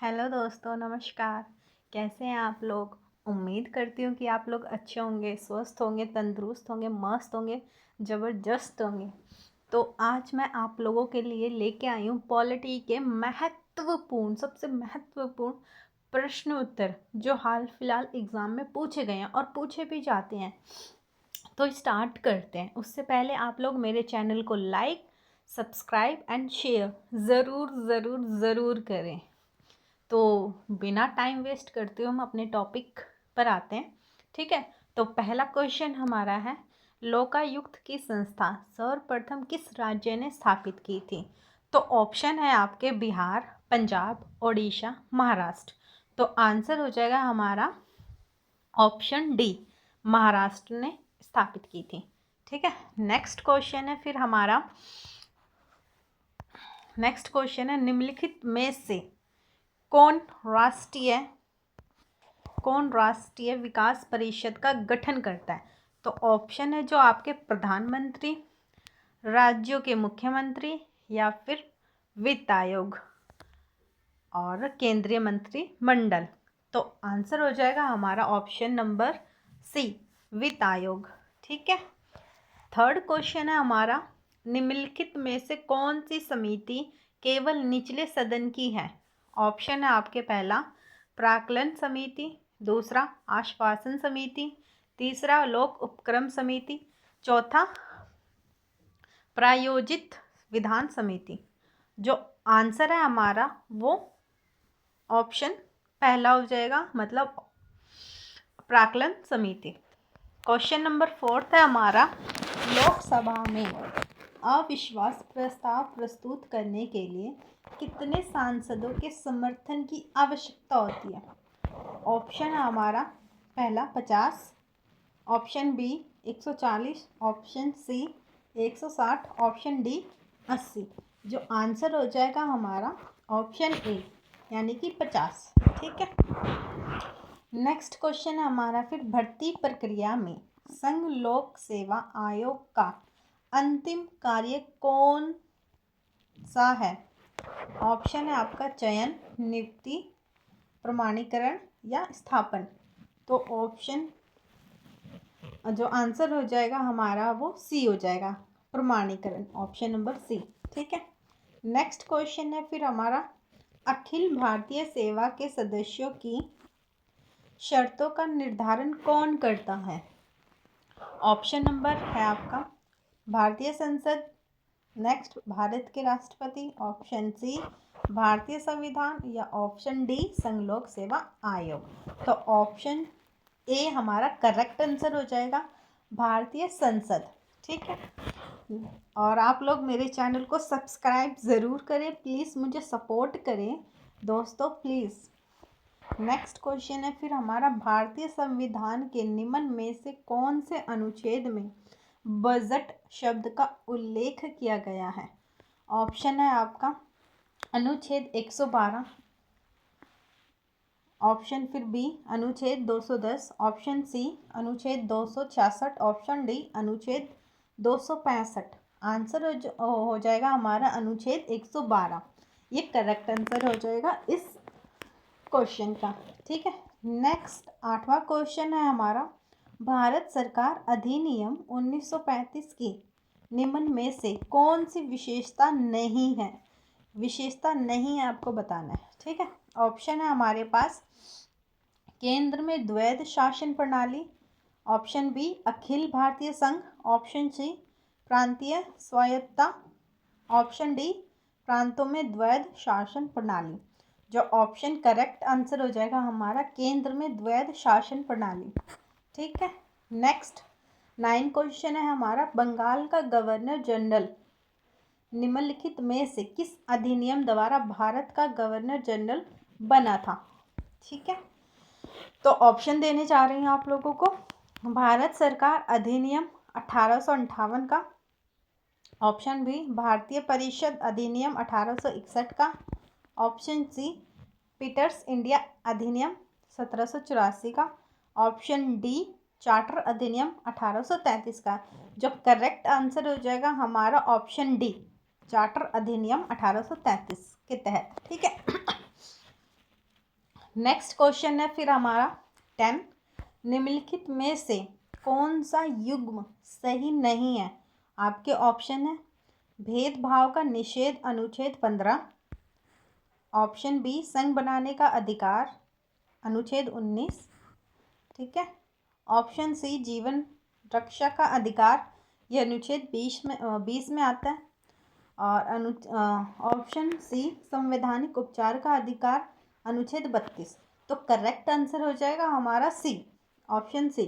Hello दोस्तों, नमस्कार। कैसे हैं आप लोग? उम्मीद करती हूँ कि आप लोग अच्छे होंगे, स्वस्थ होंगे, तंदुरुस्त होंगे, मस्त होंगे, ज़बरदस्त होंगे। तो आज मैं आप लोगों के लिए लेके आई हूँ पॉलिटी के सबसे महत्वपूर्ण प्रश्न उत्तर जो हाल फिलहाल एग्ज़ाम में पूछे गए हैं और पूछे भी जाते हैं। तो स्टार्ट करते हैं। उससे पहले आप लोग मेरे चैनल को लाइक, सब्सक्राइब एंड शेयर ज़रूर ज़रूर ज़रूर करें। तो बिना टाइम वेस्ट करते हुए हम अपने टॉपिक पर आते हैं। ठीक है, तो पहला क्वेश्चन हमारा है, लोकायुक्त की संस्था सर्वप्रथम किस राज्य ने स्थापित की थी? तो ऑप्शन है आपके बिहार, पंजाब, ओडिशा, महाराष्ट्र। तो आंसर हो जाएगा हमारा ऑप्शन डी, महाराष्ट्र ने स्थापित की थी। ठीक है, नेक्स्ट क्वेश्चन है फिर हमारा। नेक्स्ट क्वेश्चन है, निम्नलिखित में से कौन राष्ट्रीय विकास परिषद का गठन करता है? तो ऑप्शन है जो आपके प्रधानमंत्री, राज्यों के मुख्यमंत्री, या फिर वित्त आयोग और केंद्रीय मंत्रिमंडल। तो आंसर हो जाएगा हमारा ऑप्शन नंबर सी, वित्त आयोग। ठीक है, थर्ड क्वेश्चन है हमारा, निम्नलिखित में से कौन सी समिति केवल निचले सदन की है? ऑप्शन है आपके पहला प्राक्कलन समिति, दूसरा आश्वासन समिति, तीसरा लोक उपक्रम समिति, चौथा प्रायोजित विधान समिति। जो आंसर है हमारा वो ऑप्शन पहला हो जाएगा, मतलब प्राक्कलन समिति। क्वेश्चन नंबर फोर्थ है हमारा, लोकसभा में अविश्वास प्रस्ताव प्रस्तुत करने के लिए कितने सांसदों के समर्थन की आवश्यकता होती है? ऑप्शन है हमारा पहला 50, option B 140, option C 160, option D 80। जो आंसर हो जाएगा हमारा ऑप्शन ए, यानी कि 50। ठीक है, नेक्स्ट क्वेश्चन है हमारा फिर, भर्ती प्रक्रिया में संघ लोक सेवा आयोग का अंतिम कार्य कौन सा है? ऑप्शन है आपका चयन, नियुक्ति, प्रमाणीकरण या स्थापन। तो ऑप्शन जो आंसर हो जाएगा हमारा वो सी हो जाएगा, प्रमाणीकरण, ऑप्शन नंबर सी। ठीक है, नेक्स्ट क्वेश्चन है फिर हमारा, अखिल भारतीय सेवा के सदस्यों की शर्तों का निर्धारण कौन करता है? ऑप्शन नंबर है आपका भारतीय संसद, नेक्स्ट भारत के राष्ट्रपति, ऑप्शन सी भारतीय संविधान, या ऑप्शन डी संघ लोक सेवा आयोग। तो ऑप्शन ए हमारा करेक्ट आंसर हो जाएगा, भारतीय संसद। ठीक है, और आप लोग मेरे चैनल को सब्सक्राइब ज़रूर करें, प्लीज़ मुझे सपोर्ट करें दोस्तों, प्लीज़। नेक्स्ट क्वेश्चन है फिर हमारा, भारतीय संविधान के निम्न में से कौन से अनुच्छेद में बजट शब्द का उल्लेख किया गया है? ऑप्शन है आपका अनुच्छेद 112, ऑप्शन फिर बी अनुच्छेद 210, ऑप्शन सी अनुच्छेद 266, ऑप्शन डी अनुच्छेद 265। आंसर हो जाएगा हमारा अनुच्छेद 112। ये करेक्ट आंसर हो जाएगा इस क्वेश्चन का। ठीक है, नेक्स्ट आठवां क्वेश्चन है हमारा, भारत सरकार अधिनियम 1935 की निम्न में से कौन सी विशेषता नहीं है? विशेषता नहीं है आपको बताना है। ठीक है, ऑप्शन है हमारे पास केंद्र में द्वैध शासन प्रणाली, ऑप्शन बी अखिल भारतीय संघ, ऑप्शन सी प्रांतीय स्वायत्तता, ऑप्शन डी प्रांतों में द्वैध शासन प्रणाली। जो ऑप्शन करेक्ट आंसर हो जाएगा हमारा केंद्र में द्वैध शासन प्रणाली। ठीक है, नेक्स्ट 9 क्वेश्चन है हमारा, बंगाल का गवर्नर जनरल निम्नलिखित में से किस अधिनियम द्वारा भारत का गवर्नर जनरल बना था? ठीक है, तो ऑप्शन देने जा रही हूँ आप लोगों को, भारत सरकार अधिनियम 1858 का, ऑप्शन बी भारतीय परिषद अधिनियम 1861 का, ऑप्शन सी पीटर्स इंडिया अधिनियम 1784 का, ऑप्शन डी चार्टर अधिनियम 1833 का। जो करेक्ट आंसर हो जाएगा हमारा ऑप्शन डी, चार्टर अधिनियम 1833 के तहत। ठीक है, नेक्स्ट क्वेश्चन है फिर हमारा 10, निम्नलिखित में से कौन सा युग्म सही नहीं है। आपके ऑप्शन है भेदभाव का निषेध अनुच्छेद 15, ऑप्शन बी संघ बनाने का अधिकार अनुच्छेद 19, ठीक है, ऑप्शन सी जीवन रक्षा का अधिकार, यह अनुच्छेद 20 में आता है, और ऑप्शन सी संवैधानिक उपचार का अधिकार अनुच्छेद 32। तो करेक्ट आंसर हो जाएगा हमारा सी, ऑप्शन सी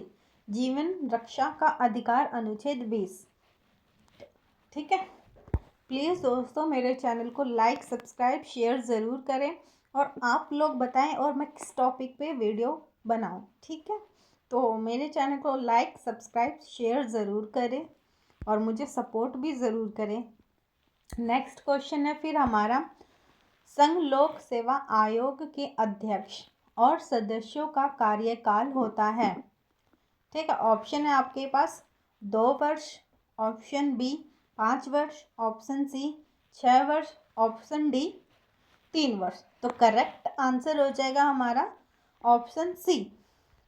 जीवन रक्षा का अधिकार अनुच्छेद 20, ठीक है। प्लीज़ दोस्तों मेरे चैनल को लाइक सब्सक्राइब शेयर ज़रूर करें और आप लोग बताएं और मैं किस टॉपिक पे वीडियो बनाऊं, ठीक है। तो मेरे चैनल को लाइक सब्सक्राइब शेयर ज़रूर करें और मुझे सपोर्ट भी ज़रूर करें। नेक्स्ट क्वेश्चन है फिर हमारा, संघ लोक सेवा आयोग के अध्यक्ष और सदस्यों का कार्यकाल होता है, ठीक है। ऑप्शन है आपके पास 2 वर्ष, ऑप्शन बी 5 वर्ष, ऑप्शन सी 6 वर्ष, ऑप्शन डी 3 वर्ष। तो करेक्ट आंसर हो जाएगा हमारा ऑप्शन सी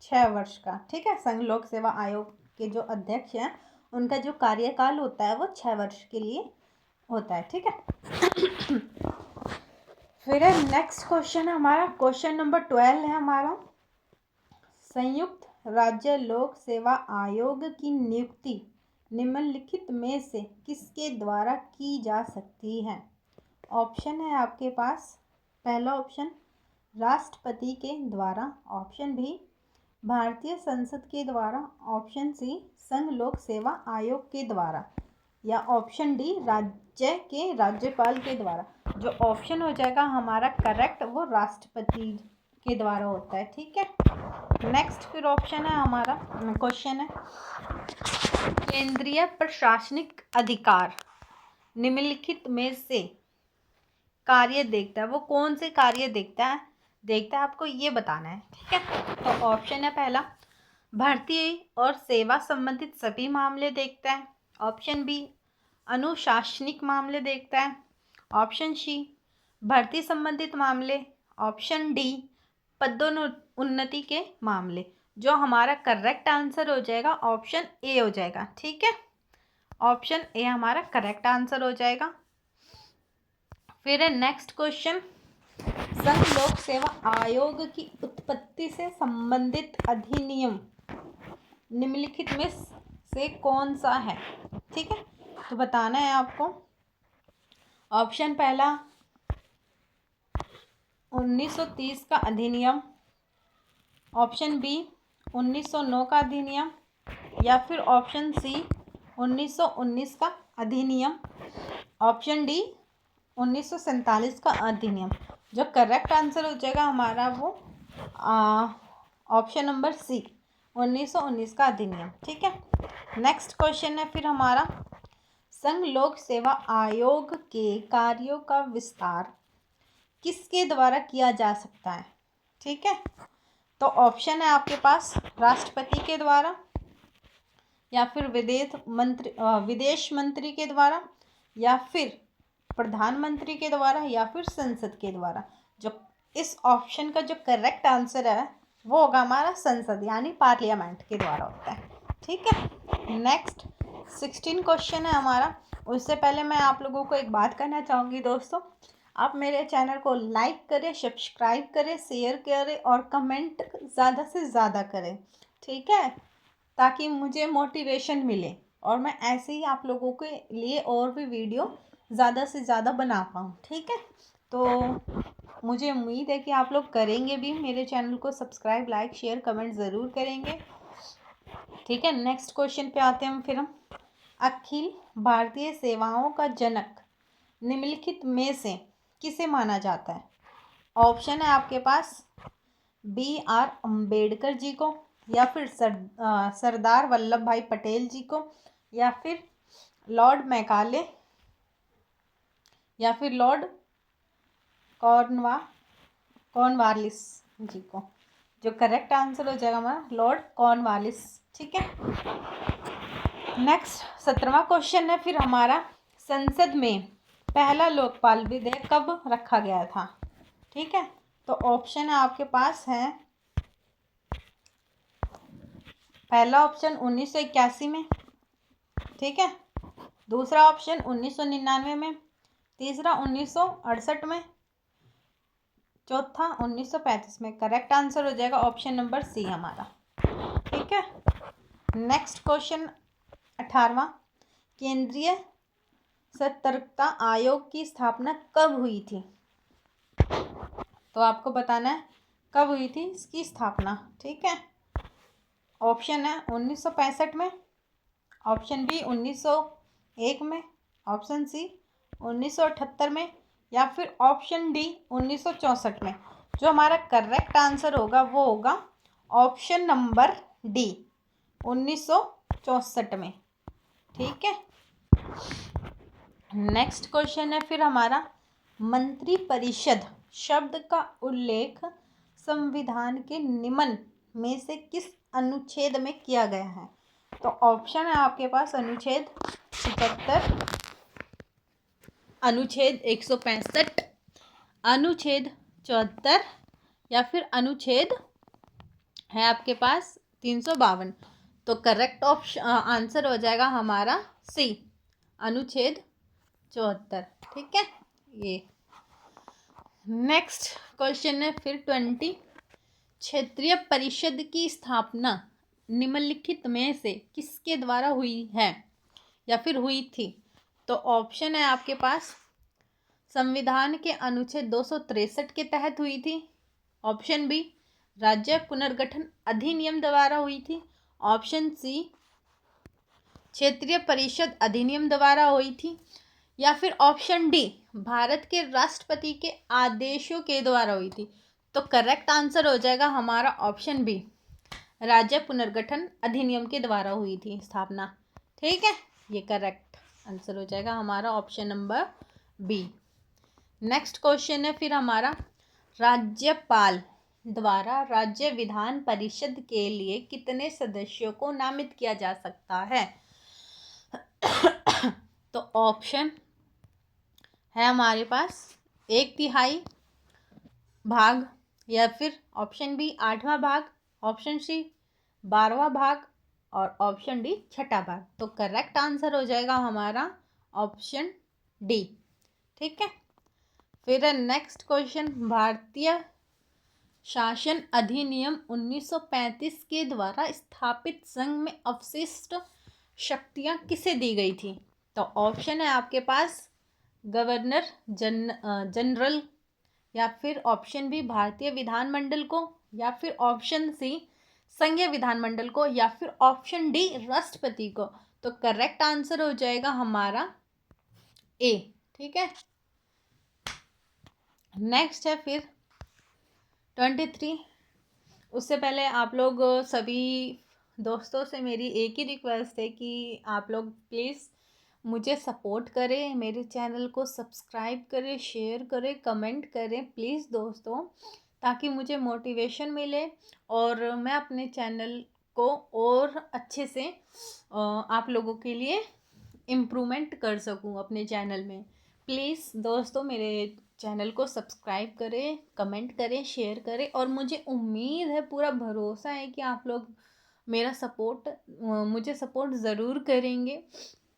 6 वर्ष का, ठीक है। संघ लोक सेवा आयोग के जो अध्यक्ष हैं उनका जो कार्यकाल होता है वो 6 वर्ष के लिए होता है, ठीक है। फिर नेक्स्ट क्वेश्चन है हमारा, क्वेश्चन नंबर 12 है हमारा, संयुक्त राज्य लोक सेवा आयोग की नियुक्ति निम्नलिखित में से किसके द्वारा की जा सकती है। ऑप्शन है आपके पास, पहला ऑप्शन राष्ट्रपति के द्वारा, ऑप्शन बी भारतीय संसद के द्वारा, ऑप्शन सी संघ लोक सेवा आयोग के द्वारा, या ऑप्शन डी राज्य के राज्यपाल के द्वारा। जो ऑप्शन हो जाएगा हमारा करेक्ट वो राष्ट्रपति के द्वारा होता है, ठीक है। नेक्स्ट फिर ऑप्शन है हमारा, क्वेश्चन है केंद्रीय प्रशासनिक अधिकार निम्नलिखित में से कार्य देखता है, वो कौन से कार्य देखता है आपको ये बताना है, ठीक है। तो ऑप्शन है पहला भर्ती और सेवा संबंधित सभी मामले देखता है, ऑप्शन बी अनुशासनिक मामले देखता है, ऑप्शन सी भर्ती संबंधित मामले, ऑप्शन डी पदोन्नति के मामले। जो हमारा करेक्ट आंसर हो जाएगा ऑप्शन ए हो जाएगा, ठीक है। ऑप्शन ए हमारा करेक्ट आंसर हो जाएगा। फिर है नेक्स्ट क्वेश्चन, संघ लोक सेवा आयोग की उत्पत्ति से संबंधित अधिनियम निम्नलिखित में से कौन सा है, ठीक है। तो बताना है आपको, ऑप्शन पहला 1930 का अधिनियम, ऑप्शन बी 1909 का अधिनियम, या फिर ऑप्शन सी 1919 का अधिनियम, ऑप्शन डी 1947 का अधिनियम। जो करेक्ट आंसर हो जाएगा हमारा वो ऑप्शन नंबर सी 1919 का अधिनियम, ठीक है। नेक्स्ट क्वेश्चन है फिर हमारा, संघ लोक सेवा आयोग के कार्यों का विस्तार किसके द्वारा किया जा सकता है, ठीक है। तो ऑप्शन है आपके पास राष्ट्रपति के द्वारा, या फिर विदेश मंत्री के द्वारा, या फिर प्रधानमंत्री के द्वारा, या फिर संसद के द्वारा। जो इस ऑप्शन का जो करेक्ट आंसर है वो होगा हमारा संसद यानी पार्लियामेंट के द्वारा होता है, ठीक है। नेक्स्ट 16 क्वेश्चन है हमारा। उससे पहले मैं आप लोगों को एक बात कहना चाहूँगी दोस्तों, आप मेरे चैनल को लाइक करें, सब्सक्राइब करें, शेयर करें और कमेंट ज़्यादा से ज़्यादा करें, ठीक है, ताकि मुझे मोटिवेशन मिले और मैं ऐसे ही आप लोगों के लिए और भी वीडियो ज़्यादा से ज़्यादा बना पाऊँ, ठीक है। तो मुझे उम्मीद है कि आप लोग करेंगे भी, मेरे चैनल को सब्सक्राइब लाइक शेयर कमेंट ज़रूर करेंगे, ठीक है। नेक्स्ट क्वेश्चन पे आते हैं हम फिर हम, अखिल भारतीय सेवाओं का जनक निम्नलिखित में से किसे माना जाता है। ऑप्शन है आपके पास BR अम्बेडकर जी को, या फिर सरदार वल्लभ भाई पटेल जी को, या फिर लॉर्ड मैकाले, या फिर लॉर्ड कॉर्नवालिस जी को। जो करेक्ट आंसर हो जाएगा हमारा लॉर्ड कॉर्नवालिस, ठीक है। नेक्स्ट 17वां क्वेश्चन है फिर हमारा, संसद में पहला लोकपाल विधेयक कब रखा गया था, ठीक है। तो ऑप्शन है आपके पास है, पहला ऑप्शन 1981 में, ठीक है, दूसरा ऑप्शन 1999 में, तीसरा 1968 में, चौथा 1935 में। करेक्ट आंसर हो जाएगा ऑप्शन नंबर सी हमारा, ठीक है। नेक्स्ट क्वेश्चन 18वां, केंद्रीय सतर्कता आयोग की स्थापना कब हुई थी? तो आपको बताना है कब हुई थी इसकी स्थापना, ठीक है। ऑप्शन है 1965 में, ऑप्शन बी 1901 में, ऑप्शन सी 1978 में, या फिर ऑप्शन डी 1964 में। जो हमारा करेक्ट आंसर होगा वो होगा ऑप्शन नंबर डी 1964 में, ठीक है। नेक्स्ट क्वेश्चन है फिर हमारा, मंत्रिपरिषद शब्द का उल्लेख संविधान के निम्न में से किस अनुच्छेद में किया गया है? तो ऑप्शन है आपके पास अनुच्छेद 75, अनुच्छेद 165, अनुच्छेद 74, या फिर अनुच्छेद है आपके पास 352। तो करेक्ट ऑप्शन आंसर हो जाएगा हमारा सी, अनुच्छेद 74, ठीक है। ये नेक्स्ट क्वेश्चन है फिर 20, क्षेत्रीय परिषद की स्थापना निम्नलिखित में से किसके द्वारा हुई है या फिर हुई थी? तो ऑप्शन है आपके पास, संविधान के अनुच्छेद 263 के तहत हुई थी, ऑप्शन बी राज्य पुनर्गठन अधिनियम द्वारा हुई थी, ऑप्शन सी क्षेत्रीय परिषद अधिनियम द्वारा हुई थी, या फिर ऑप्शन डी भारत के राष्ट्रपति के आदेशों के द्वारा हुई थी। तो करेक्ट आंसर हो जाएगा हमारा ऑप्शन बी, राज्य पुनर्गठन अधिनियम के द्वारा हुई थी स्थापना, ठीक है। ये करेक्ट आंसर हो जाएगा हमारा option number B. Next question है फिर हमारा, राज्यपाल द्वारा राज्य विधान परिषद के लिए कितने सदस्यों को नामित किया जा सकता है? तो ऑप्शन है हमारे पास 1/3 भाग, या फिर ऑप्शन बी 8वां भाग, ऑप्शन सी 12वां भाग, और ऑप्शन डी 6ठा भाग। तो करेक्ट आंसर हो जाएगा हमारा ऑप्शन डी, ठीक है। फिर नेक्स्ट क्वेश्चन, भारतीय शासन अधिनियम 1935 के द्वारा स्थापित संघ में अवशिष्ट शक्तियां किसे दी गई थी? तो ऑप्शन है आपके पास गवर्नर जनरल, या फिर ऑप्शन बी भारतीय विधानमंडल को, या फिर ऑप्शन सी संघीय विधानमंडल को, या फिर ऑप्शन डी राष्ट्रपति को। तो करेक्ट आंसर हो जाएगा हमारा ए, ठीक है। नेक्स्ट है फिर 23, उससे पहले आप लोग सभी दोस्तों से मेरी एक ही रिक्वेस्ट है कि आप लोग प्लीज़ मुझे सपोर्ट करें, मेरे चैनल को सब्सक्राइब करें, शेयर करें, कमेंट करें प्लीज़ दोस्तों, ताकि मुझे मोटिवेशन मिले और मैं अपने चैनल को और अच्छे से आप लोगों के लिए इम्प्रूवमेंट कर सकूं अपने चैनल में। प्लीज़ दोस्तों मेरे चैनल को सब्सक्राइब करें, कमेंट करें, शेयर करें, और मुझे उम्मीद है, पूरा भरोसा है कि आप लोग मेरा सपोर्ट मुझे सपोर्ट ज़रूर करेंगे,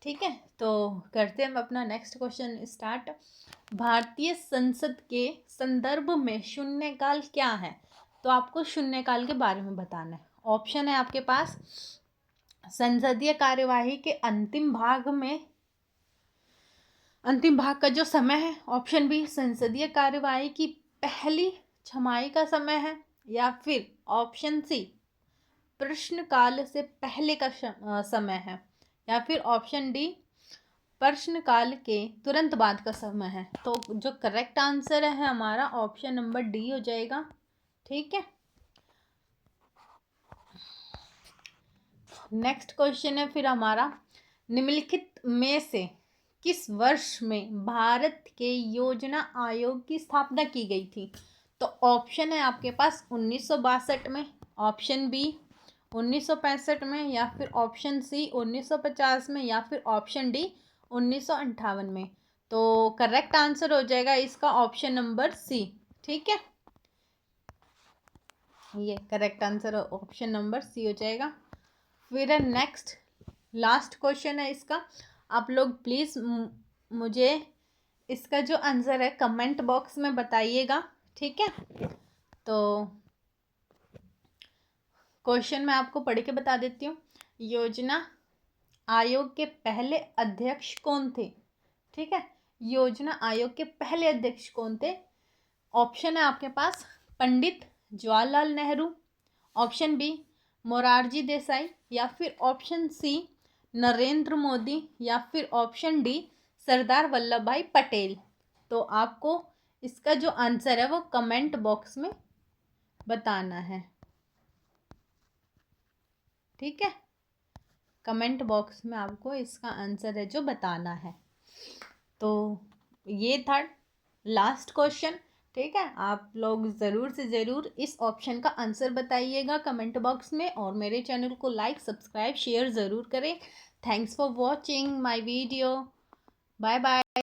ठीक है। तो करते हैं हम अपना नेक्स्ट क्वेश्चन स्टार्ट। भारतीय संसद के संदर्भ में शून्यकाल क्या है? तो आपको शून्यकाल के बारे में बताना है। ऑप्शन है आपके पास, संसदीय कार्यवाही के अंतिम भाग का जो समय है, ऑप्शन बी संसदीय कार्यवाही की पहली छमाही का समय है, या फिर ऑप्शन सी प्रश्नकाल से पहले का समय है, या फिर ऑप्शन डी प्रश्नकाल के तुरंत बाद का समय है। तो जो करेक्ट आंसर है हमारा ऑप्शन नंबर डी हो जाएगा, ठीक है। नेक्स्ट क्वेश्चन है फिर हमारा, निम्नलिखित में से किस वर्ष में भारत के योजना आयोग की स्थापना की गई थी? तो ऑप्शन है आपके पास 1962 में, ऑप्शन बी 1965 में, या फिर ऑप्शन सी 1950 में, या फिर ऑप्शन डी 1958 में। तो करेक्ट आंसर हो जाएगा इसका ऑप्शन नंबर सी, ठीक है। ये correct answer option number C हो जाएगा। फिर नेक्स्ट लास्ट क्वेश्चन है इसका। आप लोग प्लीज़ मुझे इसका जो आंसर है कमेंट बॉक्स में बताइएगा, ठीक है। तो क्वेश्चन मैं आपको पढ़ के बता देती हूँ। योजना आयोग के पहले अध्यक्ष कौन थे? ठीक है, योजना आयोग के पहले अध्यक्ष कौन थे? ऑप्शन है आपके पास पंडित जवाहरलाल नेहरू, ऑप्शन बी मोरारजी देसाई, या फिर ऑप्शन सी नरेंद्र मोदी, या फिर ऑप्शन डी सरदार वल्लभ भाई पटेल। तो आपको इसका जो आंसर है वो कमेंट बॉक्स में बताना है, ठीक है। कमेंट बॉक्स में आपको इसका आंसर है जो बताना है। तो ये था लास्ट क्वेश्चन, ठीक है। आप लोग ज़रूर से ज़रूर इस ऑप्शन का आंसर बताइएगा कमेंट बॉक्स में, और मेरे चैनल को लाइक सब्सक्राइब शेयर ज़रूर करें। Thanks for watching my video. Bye bye.